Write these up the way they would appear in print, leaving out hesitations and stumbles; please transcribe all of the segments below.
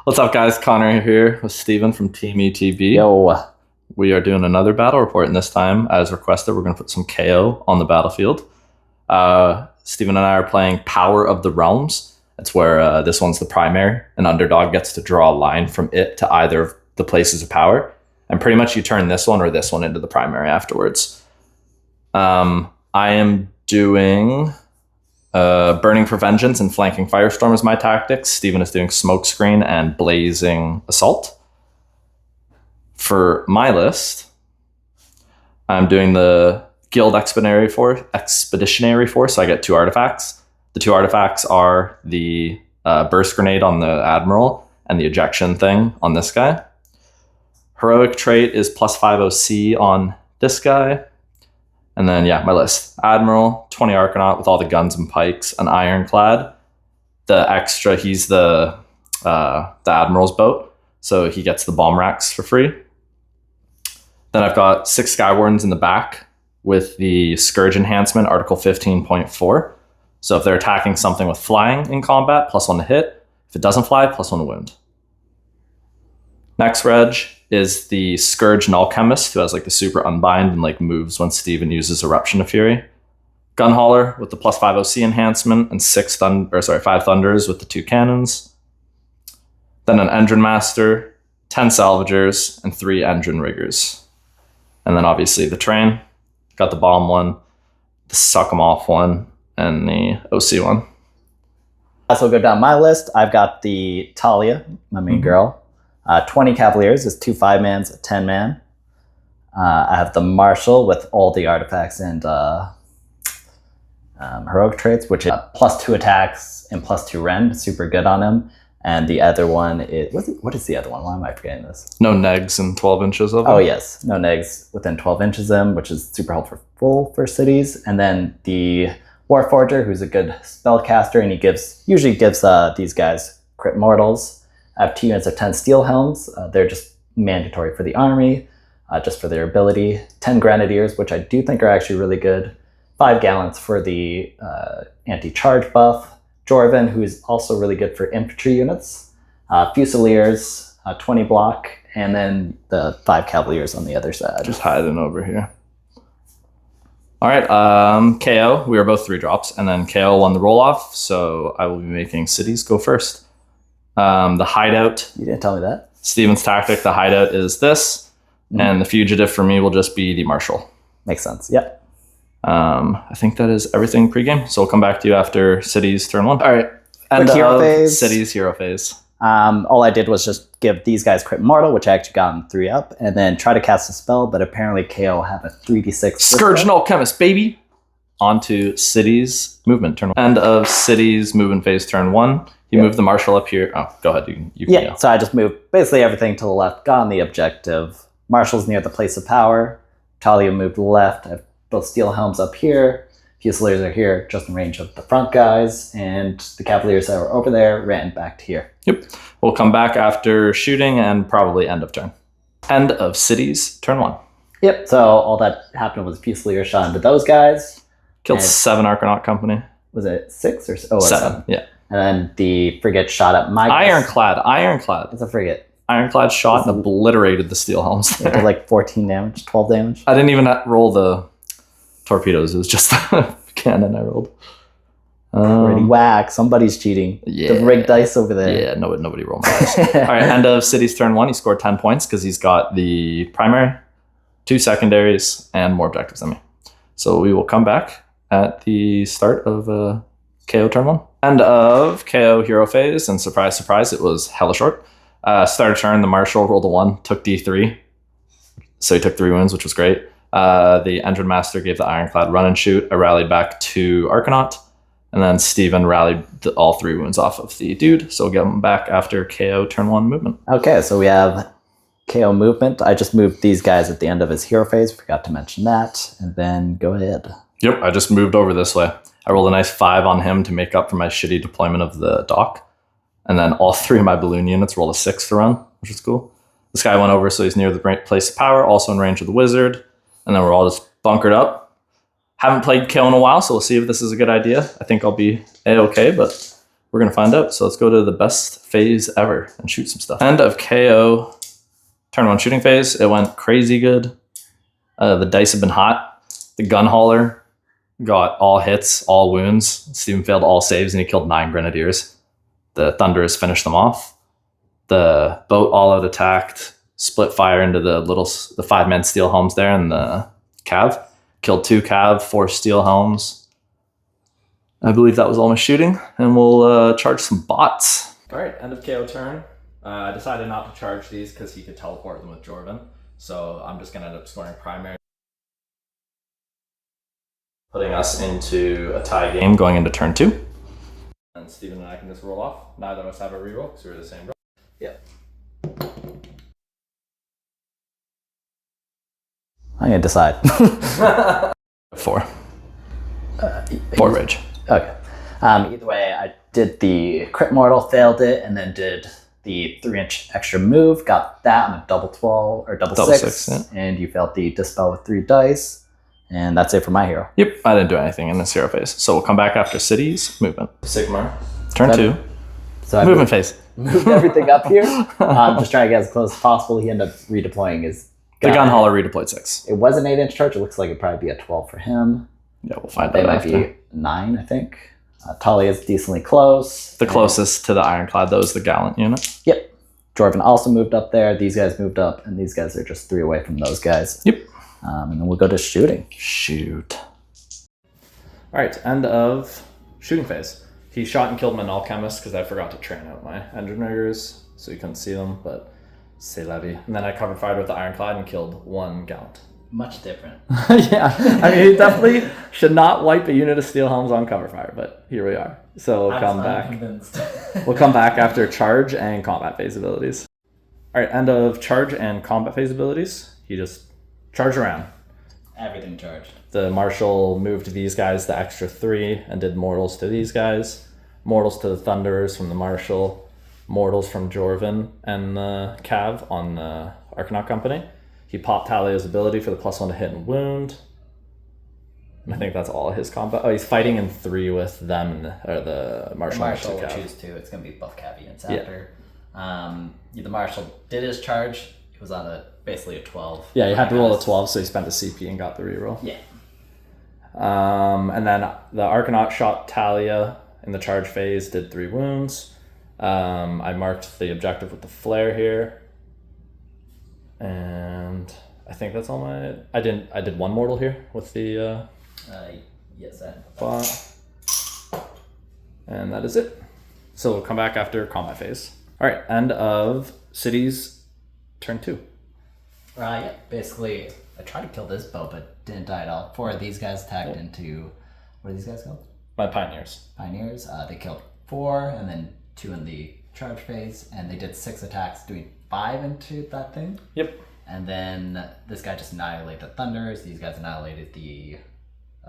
What's up, guys? Connor here with Steven from Team ETB. Yo. We are doing another battle report, and this time, as requested, we're going to put some KO on the battlefield. Steven and I are playing Power of the Realms. That's where this one's the primary. An underdog gets to draw a line from it to either of the places of power. And pretty much you turn this one or this one into the primary afterwards. I am doing Burning for Vengeance and Flanking Firestorm as my tactics. Steven is doing Smokescreen and Blazing Assault. For my list, I'm doing the Guild Expeditionary Force, so I get 2 artifacts. The 2 artifacts are the Burst Grenade on the Admiral and the Ejection thing on this guy. Heroic trait is +5 OC on this guy. And then, yeah, my list. Admiral, 20 Arcanaut with all the guns and pikes, an Ironclad. The extra, he's the Admiral's boat, so he gets the bomb racks for free. Then I've got 6 Sky Wardens in the back with the Scourge Enhancement, Article 15.4. So if they're attacking something with flying in combat, +1 to hit. If it doesn't fly, +1 to wound. Next reg is the Scourge Null Chemist, who has like the super unbind and like moves when Steven uses Eruption of Fury. Gunhauler with the +5 OC enhancement and 5 Thunders with the 2 cannons. Then an Engine Master, 10 Salvagers, and 3 Engine Riggers. And then obviously the train. Got the bomb one, the suck 'em off one, and the OC one. Also go down my list. I've got the Talia, my main girl. 20 Cavaliers is 2 5-mans, a 10-man. I have the Marshal with all the artifacts and heroic traits, which is +2 attacks and +2 rend. Super good on him. And the other one is... What is the other one? Why am I forgetting this? No negs in 12 inches of him. Oh, yes. No negs within 12 inches of him, which is super helpful for cities. And then the Warforger, who's a good spellcaster, and he usually gives these guys crit mortals. I have 2 units of 10 Steel Helms. They're just mandatory for the army, just for their ability. 10 Grenadiers, which I do think are actually really good. 5 Gallants for the anti-charge buff. Jorvin, who is also really good for infantry units. Fusiliers, 20 block, and then the 5 Cavaliers on the other side. Just hiding over here. All right, KO. We were both 3 drops, and then KO won the roll-off, so I will be making cities go first. The hideout. You didn't tell me that. Steven's tactic, the hideout is this, and the fugitive for me will just be the Marshal. Makes sense, yep. I think that is everything pregame, so we'll come back to you after cities turn 1. All right. End hero of phase. cities hero phase. All I did was just give these guys crit mortal, which I actually got in 3 up, and then try to cast a spell, but apparently KO have a 3d6. Scourge Null Chemist, baby! On to cities movement turn 1. End of cities movement phase turn 1. You move the Marshal up here. Oh, go ahead. You can go. So I just moved basically everything to the left, got on the objective. Marshal's near the place of power. Talia moved left. I have both Steel Helms up here. Fusiliers are here, just in range of the front guys. And the Cavaliers that were over there ran back to here. Yep. We'll come back after shooting and probably end of turn. End of cities turn 1. Yep. So all that happened was Fusilier shot into those guys. Killed 7 Arcanaut Company. Was it 6 or 7? 7, yeah. And then the frigate shot at my Ironclad. It's a frigate. Ironclad shot and obliterated the Steel Helms. It did like 14 damage, 12 damage. I didn't even roll the torpedoes. It was just the cannon I rolled. Pretty whack. Somebody's cheating. Yeah. The rigged dice over there. Yeah, nobody rolled my dice. All right, end of cities turn 1. He scored 10 points because he's got the primary, 2 secondaries, and more objectives than me. So we will come back at the start of KO turn 1. End of KO hero phase, and surprise, surprise, it was hella short. Started turn, the Marshal rolled a 1, took D3. So he took 3 wounds, which was great. The Engine Master gave the Ironclad run and shoot. I rallied back to Arcanaut. And then Steven rallied all 3 wounds off of the dude. So we'll get him back after KO turn 1 movement. Okay, so we have KO movement. I just moved these guys at the end of his hero phase. Forgot to mention that. And then go ahead. Yep, I just moved over this way. I rolled a nice 5 on him to make up for my shitty deployment of the dock. And then all 3 of my balloon units rolled a 6 to run, which is cool. This guy went over, so he's near the place of power, also in range of the wizard. And then we're all just bunkered up. Haven't played KO in a while, so we'll see if this is a good idea. I think I'll be A-okay, but We're going to find out. So let's go to the best phase ever and shoot some stuff. End of KO turn 1 shooting phase. It went crazy good. The dice have been hot. The gun hauler got all hits, all wounds. Steven failed all saves and he killed 9 grenadiers. The Thunderers finished them off. The boat all out attacked, split fire into the 5-man steel helms there and the cav. Killed 2 cav, 4 steel helms. I believe that was all my shooting, and we'll charge some bots. All right, end of KO turn. I decided not to charge these because he could teleport them with Jorvin, so I'm just gonna end up scoring primary. Putting us into a tie game going into turn 2. And Steven and I can just roll off. Neither of us have a reroll because we're the same roll. Yep. I'm gonna decide. 4. 4 rage. Okay. Either way, I did the crit mortal, failed it, and then did the 3-inch extra move. Got that on a double 12 or double 6, yeah. And you failed the dispel with 3 dice, and that's it for my hero. Yep, I didn't do anything in this hero phase, so we'll come back after cities movement. Sigmar, turn 2. So I movement phase. Moved everything up here. Just trying to get as close as possible. He ended up redeploying his gun. The gun hauler redeployed 6. It was an 8-inch charge. It looks like it'd probably be a 12 for him. Yeah, we'll find They out might after. be 9, I think. Talia is decently close. The closest to the Ironclad, though, is the Gallant unit. Yep. Jorvin also moved up there. These guys moved up, and these guys are just 3 away from those guys. Yep. And then we'll go to shooting. Shoot. All right, end of shooting phase. He shot and killed my alchemist because I forgot to train out my engineers, so you couldn't see them, but c'est la vie. And then I covered fire with the Ironclad and killed 1 Gallant. Much different. Yeah, I mean, he definitely should not wipe a unit of steel helms on cover fire, but here we are. So we'll come back. We'll come back after charge and combat phase abilities. All right, end of charge and combat phase abilities. He just charged around. Everything charged. The Marshal moved these guys the extra 3 and did mortals to these guys. Mortals to the Thunderers from the Marshal. Mortals from Jorvin and the Cav on the Arcanaut Company. He popped Talia's ability for the +1 to hit and wound. And I think that's all his combat. Oh, he's fighting in 3 with them, or the Marshal. The Marshal will choose 2. It's going to be buff caveats after. Yeah. The Marshal did his charge. It was on basically a 12. Yeah, you had to roll a 12, so he spent a CP and got the reroll. Yeah. And then the Arcanaut shot Talia in the charge phase, did 3 wounds. I marked the objective with the flare here. And I think that's all my... I did 1 mortal here with the... yes, I bot. And that is it. So we'll come back after combat phase. All right, end of cities, turn 2. Yeah, basically, I tried to kill this boat, but didn't die at all. 4 of these guys attacked into... What are these guys called? My pioneers. Pioneers. They killed 4, and then 2 in the charge phase, and they did 6 attacks, doing 5 into that thing. Yep. And then this guy just annihilated the Thunders. These guys annihilated the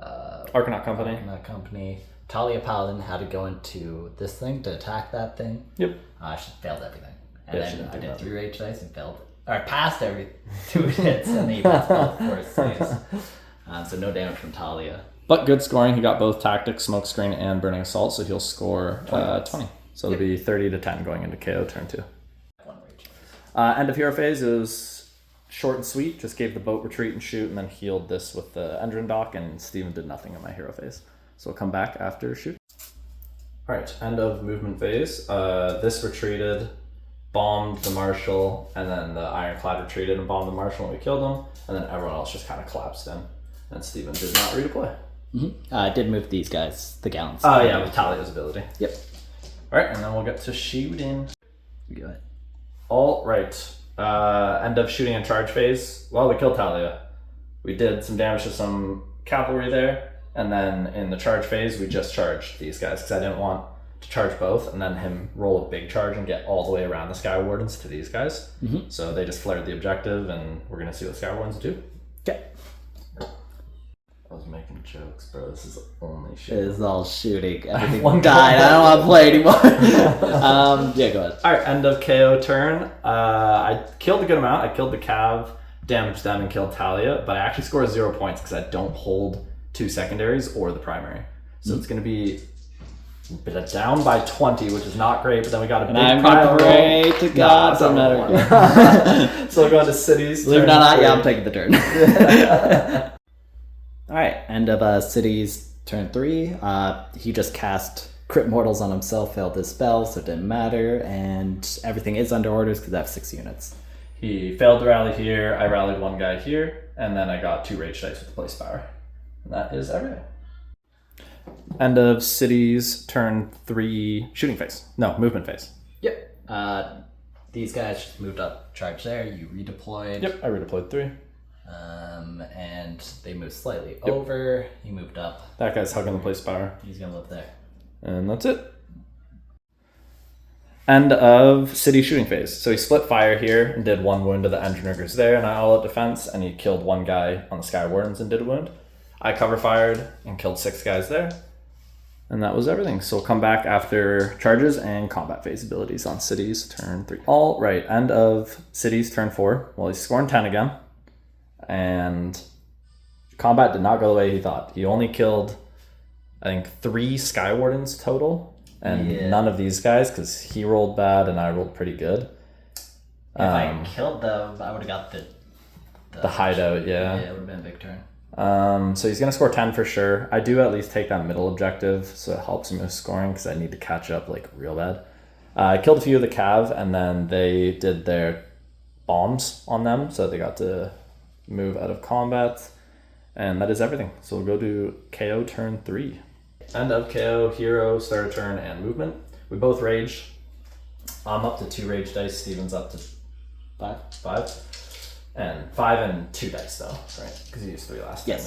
Arcanaut Company. Arcanaut Company. Talia Paladin had to go into this thing to attack that thing. Yep. She failed everything. And Yeah, then I did 3 rage dice and failed. Or passed every 2 hits, and then he passed all 4 saves. So no damage from Talia. But good scoring. He got both Tactics, Smokescreen, and Burning Assault, so he'll score 20. So it'll be 30 to 10 going into KO turn 2. 1 rage. End of hero phase is short and sweet. Just gave the boat retreat and shoot, and then healed this with the engine dock, and Steven did nothing in my hero phase. So we'll come back after shoot. All right, end of movement phase. This retreated, bombed the Marshal, and then the Ironclad retreated and bombed the Marshal when we killed him, and then everyone else just kind of collapsed in, and Steven did not redeploy. Mm-hmm. I did move these guys, the Gallants. Oh yeah, with Talia's ability. Yep. All right, and then we'll get to shooting. Go ahead. All right. End of shooting and charge phase. Well, we killed Talia. We did some damage to some cavalry there, and then in the charge phase, we just charged these guys because I didn't want to charge both and then him roll a big charge and get all the way around the Sky Wardens to these guys. Mm-hmm. So they just flared the objective, and we're gonna see what Sky Wardens do. Okay. I was making jokes, bro. This is only shit. It is all shooting. Everything died. I don't want to play anymore. Yeah, go ahead. All right, end of KO turn. I killed a good amount. I killed the Cav, damaged them, and killed Talia, but I actually scored 0 points because I don't hold 2 secondaries or the primary. So it's going to be But down by 20, which is not great, but then we got a big I'm pile gonna pray to God. Doesn't matter. So we're going to cities. Believe it or not, yeah, I'm taking the turn. Alright, end of cities turn 3. He just cast crit mortals on himself, failed his spell, so it didn't matter, and everything is under orders because I have 6 units. He failed to rally here, I rallied one guy here, and then I got 2 rage dice with the place power. And that is everything. End of cities, turn 3, shooting phase. No, movement phase. Yep. These guys just moved up, charge there, you redeployed. Yep, I redeployed 3. And they moved slightly over, he moved up. That guy's hugging the place power. He's gonna live there. And that's it. End of city shooting phase. So he split fire here and did 1 wound to the engine riggers there, and I all out defense, and he killed 1 guy on the sky wardens and did a wound. I cover fired and killed 6 guys there. And that was everything. So we'll come back after charges and combat phase abilities on cities turn 3. All right, end of cities turn 4. Well, he's scoring 10 again. And combat did not go the way he thought. He only killed, I think, 3 sky wardens total. And none of these guys, because he rolled bad and I rolled pretty good. If I killed them, I would have got the hideout, yeah. Yeah, it would have been a big turn. So he's going to score 10 for sure. I do at least take that middle objective, so it helps him with scoring because I need to catch up like real bad. I killed a few of the cav, and then they did their bombs on them, so they got to move out of combat. And that is everything. So we'll go to KO turn 3. End of KO, hero, start a turn, and movement. We both rage. I'm up to 2 rage dice. Steven's up to 5. And 5 and 2 dice though, right? Because you used 3 last time.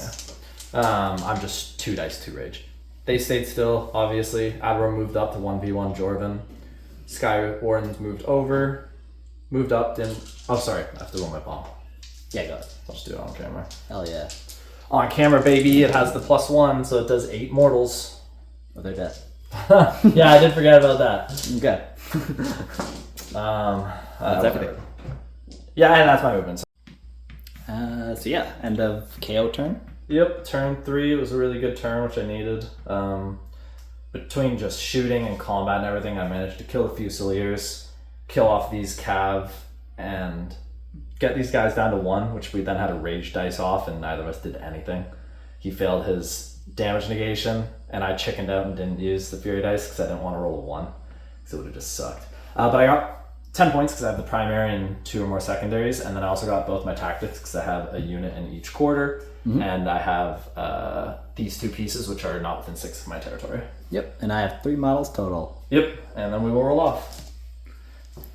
Yeah. I'm just 2 dice, 2 rage. They stayed still, obviously. Admiral moved up to 1v1 Jorvin. Sky Wardens moved over. Moved up, didn't... Oh, sorry. I have to roll my bomb. Yeah, go ahead. I'll just do it on camera. Hell yeah. On camera, baby. It has the +1, so it does 8 mortals. Oh, they're dead. Yeah, I did forget about that. Okay. That's everything. Yeah, and that's my movement. So yeah, end of KO turn. Yep, turn 3 was a really good turn, which I needed. Between just shooting and combat and everything, I managed to kill the Fusiliers, kill off these cav, and get these guys down to 1, which we then had a rage dice off, and neither of us did anything. He failed his damage negation, and I chickened out and didn't use the Fury dice because I didn't want to roll a 1, because it would have just sucked. But I got 10 points because I have the primary and 2 or more secondaries, and then I also got both my tactics because I have a unit in each quarter, and I have these 2 pieces which are not within 6 of my territory. Yep, and I have 3 models total. Yep, and then we will roll off.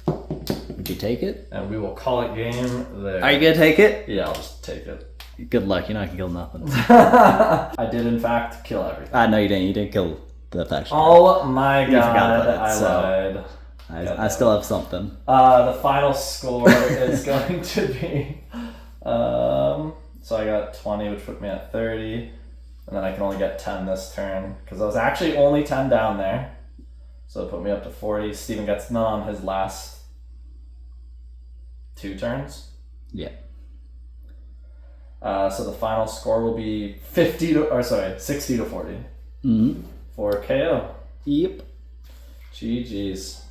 Would you take it? And we will call it game there. Are you gonna take it? Yeah, I'll just take it. Good luck, you're not gonna kill nothing. I did in fact kill everything. No, you didn't. You didn't kill the faction. Oh my You forgot god, about it, I so- lied. I still have something. The final score is going to be... so I got 20, which put me at 30. And then I can only get 10 this turn. Because I was actually only 10 down there. So it put me up to 40. Steven gets none on his last 2 turns. Yeah. So the final score will be 60 to 40. For KO. Yep. GG's.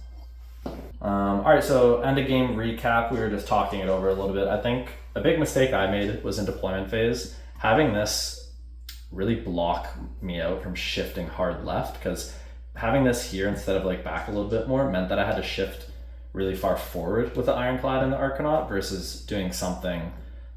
Alright, so end of game recap. We were just talking it over a little bit. I think a big mistake I made was in deployment phase. Having this really block me out from shifting hard left, because having this here instead of like back a little bit more meant that I had to shift really far forward with the Ironclad and the Arcanaut versus doing something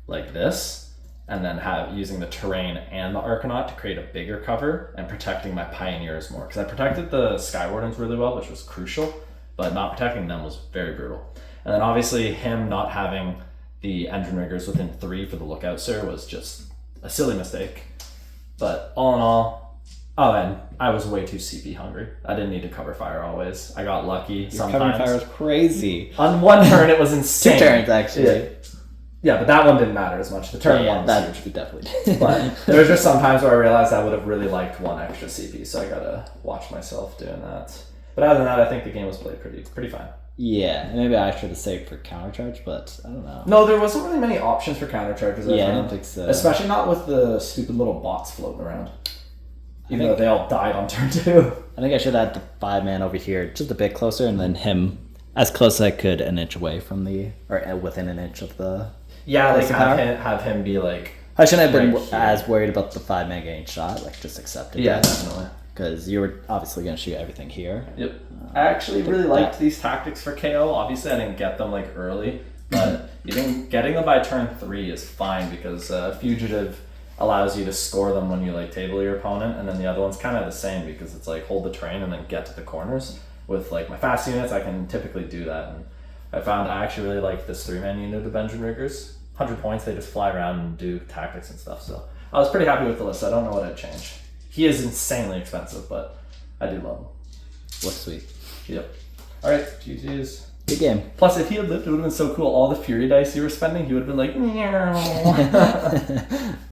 like this and then using the terrain and the Arcanaut to create a bigger cover and protecting my Pioneers more. Because I protected the Sky Wardens really well, which was crucial, but not protecting them was very brutal. And then obviously him not having the engine riggers within 3 for the lookout sir was just a silly mistake. But all in all, oh, and I was way too CP hungry. I didn't need to cover fire always. I got lucky sometimes. Covering fire was crazy. On 1 turn it was insane. 2 turns actually. Yeah, but that one didn't matter as much. The turn 1 was that huge. we definitely did. But there was just some times where I realized I would have really liked 1 extra CP, so I gotta watch myself doing that. But other than that, I think the game was played pretty fine. Yeah, maybe I should have saved for countercharge, but I don't know. No, there wasn't really many options for countercharges. Yeah, I don't think so. Especially not with the stupid little bots floating around. Even though they all died on turn 2. I think I should add the 5-man over here just a bit closer, and then him as close as I could, an inch away from within an inch of the. Yeah, like place of power. have him be like. I shouldn't have been right here. as worried about the 5-man getting shot. Like, just accept it. Yeah, definitely. Because you were obviously going to shoot everything here. Yep. I actually really liked these tactics for KO. Obviously, I didn't get them like early, but getting them by turn 3 is fine because Fugitive allows you to score them when you like table your opponent, and then the other one's kind of the same because it's like hold the train and then get to the corners. With like my fast units, I can typically do that, and I found I actually really like this 3-man unit of Benjamin Riggers. 100 points, they just fly around and do tactics and stuff. So I was pretty happy with the list. I don't know what I'd change. He is insanely expensive, but I do love him. Looks sweet. Yep. All right, GG's. Good game. Plus, if he had lived, it would have been so cool. All the Fury dice you were spending, he would have been like, meow.